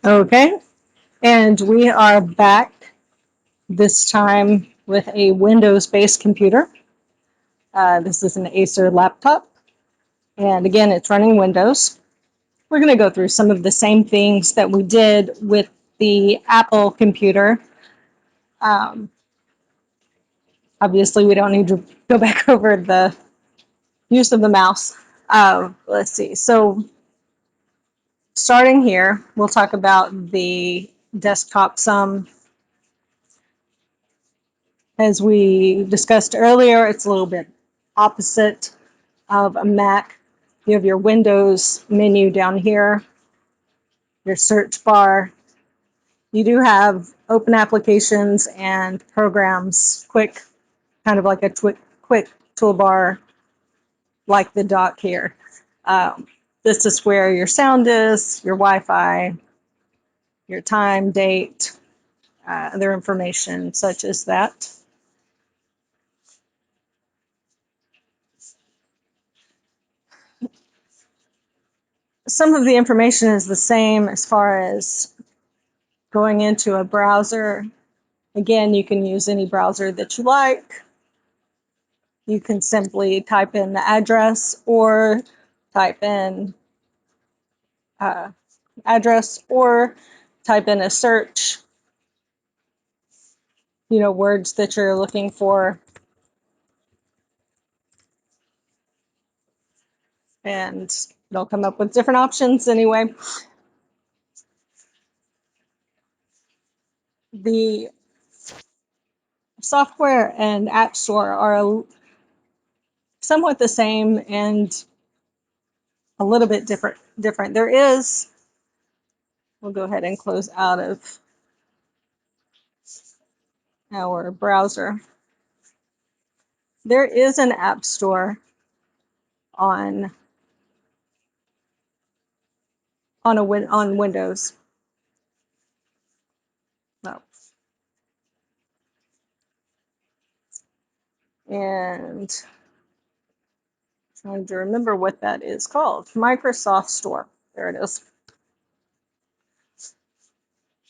Okay, and we are back this time with a Windows-based computer. This is an Acer laptop, and again, it's running Windows. We're going to go through some of the same things that we did with the Apple computer. Um, Obviously, we don't need to go back over the use of the mouse. Let's see. So starting here, we'll talk about the desktop some. As we discussed earlier, it's a little bit opposite of a Mac. You have your Windows menu down here, your search bar. You do have open applications and programs, quick, kind of like a quick toolbar, like the dock here. Um, this is where your sound is, your Wi-Fi, your time, date, other information such as that. Some of the information is the same as far as going into a browser. Again, you can use any browser that you like. You can simply type in the address or type in uh, address or type in a search, words that you're looking for, and it'll come up with different options anyway. The software and app store are somewhat the same and a little bit different. We'll go ahead and close out of our browser. There is an app store on on Windows. No. And trying to remember what that is called. Microsoft Store. There it is.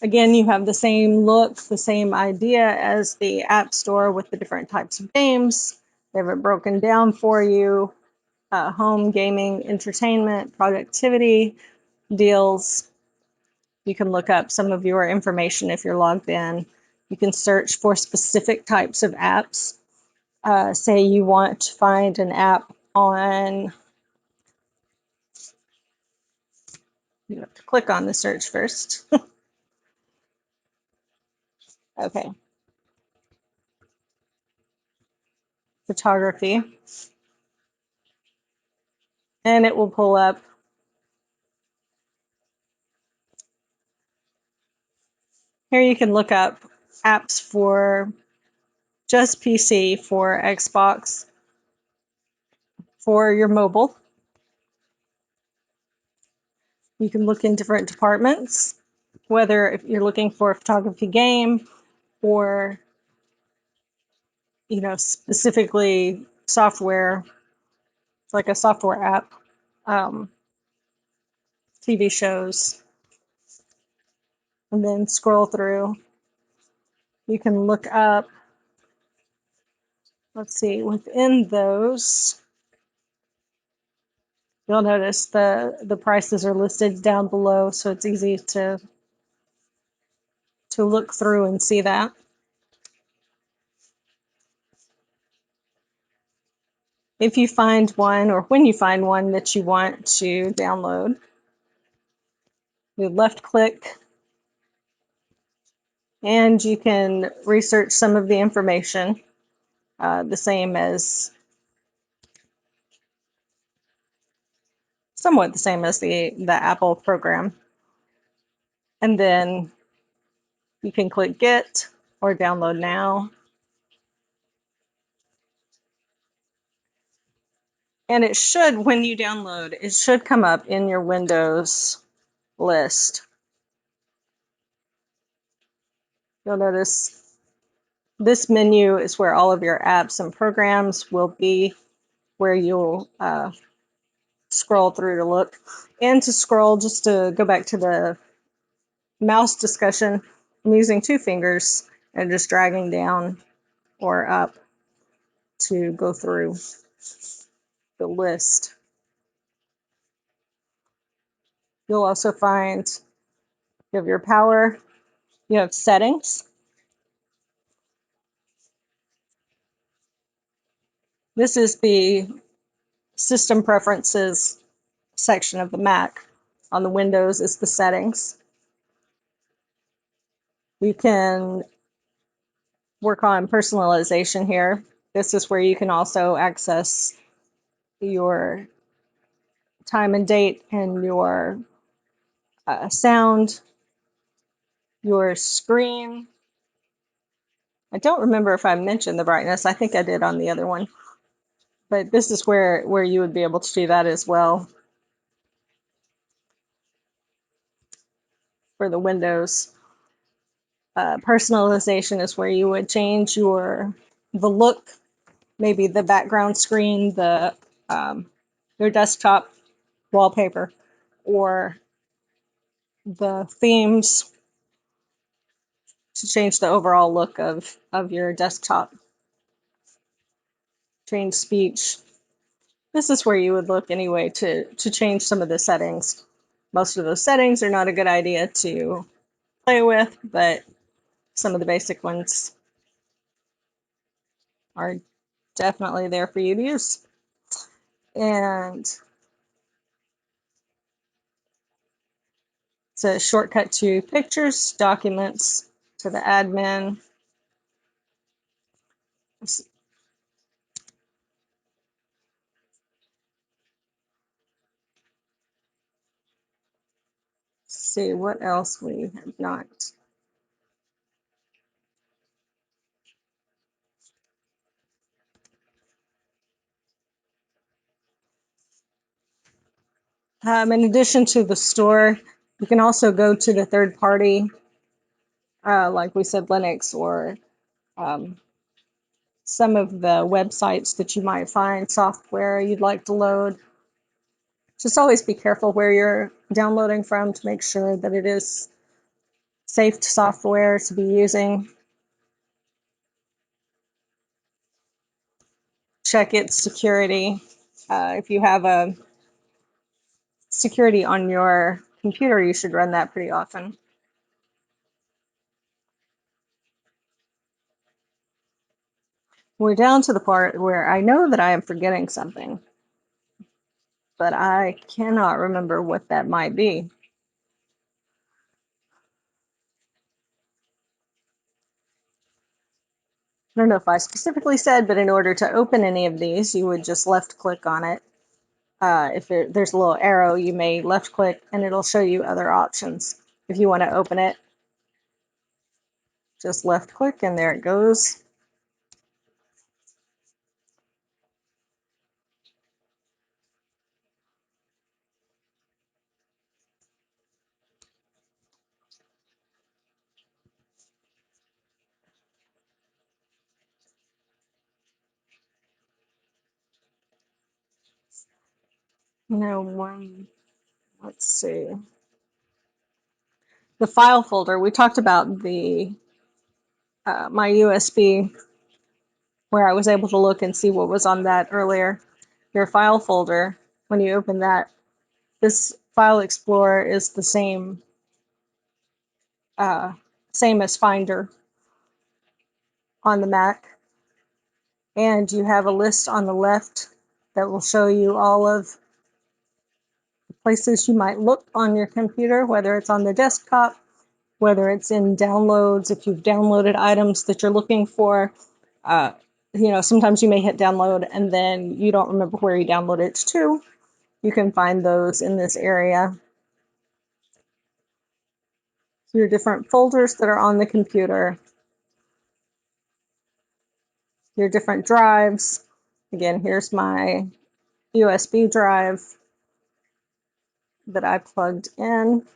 Again, you have the same look, the same idea as the App Store with the different types of games. They have it broken down for you. Home, gaming, entertainment, productivity, deals. You can look up some of your information if you're logged in. You can search for specific types of apps. Say you want to find an app on, you have to click on the search first. Okay. Photography. And it will pull up. Here you can look up apps for just PC, for Xbox, for your mobile. You can look in different departments, whether if you're looking for a photography game or, specifically software, like a software app, TV shows, and then scroll through. You can look up, let's see, within those, you'll notice the prices are listed down below, so it's easy to look through and see that. If you find one, or when you find one that you want to download, you left click and you can research some of the information, the same as, somewhat the same as the Apple program. And then you can click get or download now. And it should, when you download, it should come up in your Windows list. You'll notice this menu is where all of your apps and programs will be, where you'll scroll through to look. And to scroll, just to go back to mouse discussion, I'm using 2 fingers and just dragging down or up to go through the list. You'll also find you have your power, you have settings. This is the system preferences section of the Mac. On the Windows is the settings. You can work on personalization here. This is where you can also access your time and date and your sound, your screen. I don't remember if I mentioned the brightness. I think I did on the other one. But this is where you would be able to do that as well for the Windows. Personalization is where you would change the look, maybe the background screen, your desktop wallpaper, or the themes to change the overall look of your desktop. Change speech. This is where you would look anyway to change some of the settings. Most of those settings are not a good idea to play with, but some of the basic ones are definitely there for you to use. And it's a shortcut to pictures, documents, to the admin. Let's see what else we have not. In addition to the store, you can also go to the third party, like we said, Linux, or some of the websites that you might find software you'd like to load. Just always be careful where you're downloading from to make sure that it is safe software to be using. Check its security. If you have a security on your computer, you should run that pretty often. We're down to the part where I know that I am forgetting something, but I cannot remember what that might be. I don't know if I specifically said, but in order to open any of these, you would just left click on it. If there's a little arrow, you may left click and it'll show you other options. If you want to open it, just left click and there it goes. Let's see. The file folder, we talked about the my USB where I was able to look and see what was on that earlier. Your file folder, when you open that, this file explorer is the same as Finder on the Mac. And you have a list on the left that will show you all of the places you might look on your computer, whether it's on the desktop, whether it's in downloads, if you've downloaded items that you're looking for. Sometimes you may hit download and then you don't remember where you downloaded it to. You can find those in this area. Your different folders that are on the computer, your different drives. Again, here's my USB drive that I plugged in.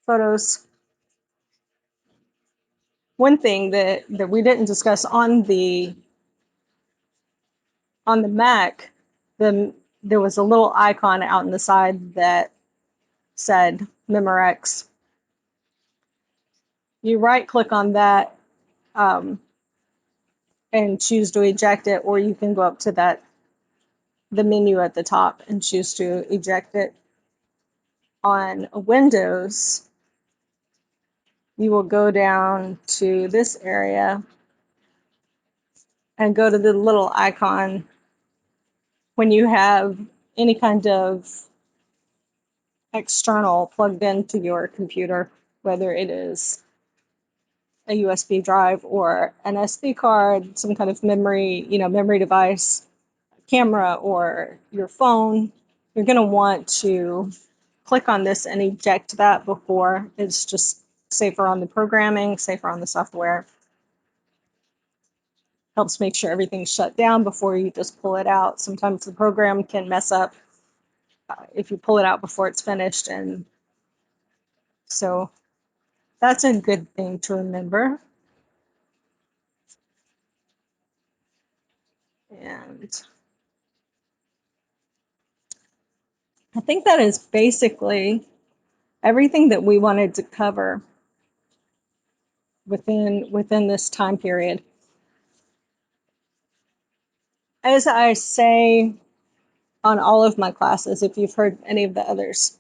Photos. One thing that we didn't discuss on the Mac, the there was a little icon out on the side that said Memorex. You right click on that and choose to eject it, or you can go up to the menu at the top and choose to eject it. On Windows, you will go down to this area and go to the little icon when you have any kind of external plugged into your computer, whether it is a USB drive or an SD card, some kind of memory, memory device, camera, or your phone. You're going to want to click on this and eject that before. It's just safer on the programming, safer on the software. Helps make sure everything's shut down before you just pull it out. Sometimes the program can mess up if you pull it out before it's finished, and so that's a good thing to remember. And I think that is basically everything that we wanted to cover within this time period. As I say on all of my classes, if you've heard any of the others,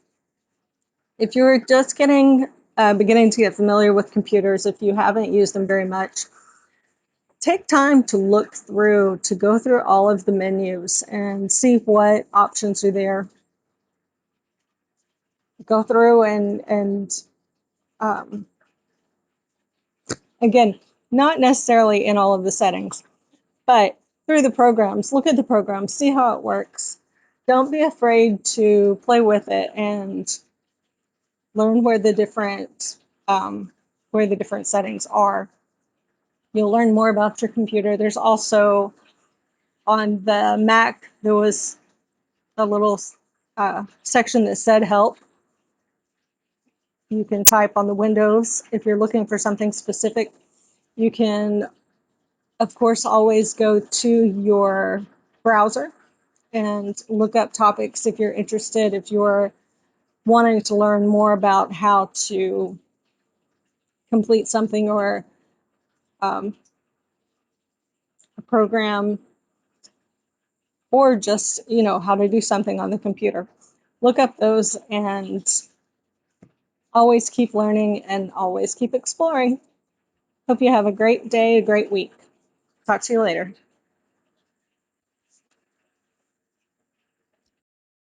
if you're just beginning to get familiar with computers, if you haven't used them very much, take time to go through all of the menus and see what options are there. Go through and again, not necessarily in all of the settings, but through the programs, look at the programs, see how it works. Don't be afraid to play with it and learn where the different settings are. You'll learn more about your computer. There's also on the Mac, there was a little section that said help. You can type on the Windows if you're looking for something specific. You can, of course, always go to your browser and look up topics if you're interested, if you're wanting to learn more about how to complete something or a program, or just, how to do something on the computer. Look up those and always keep learning and always keep exploring. Hope you have a great day, a great week. Talk to you later.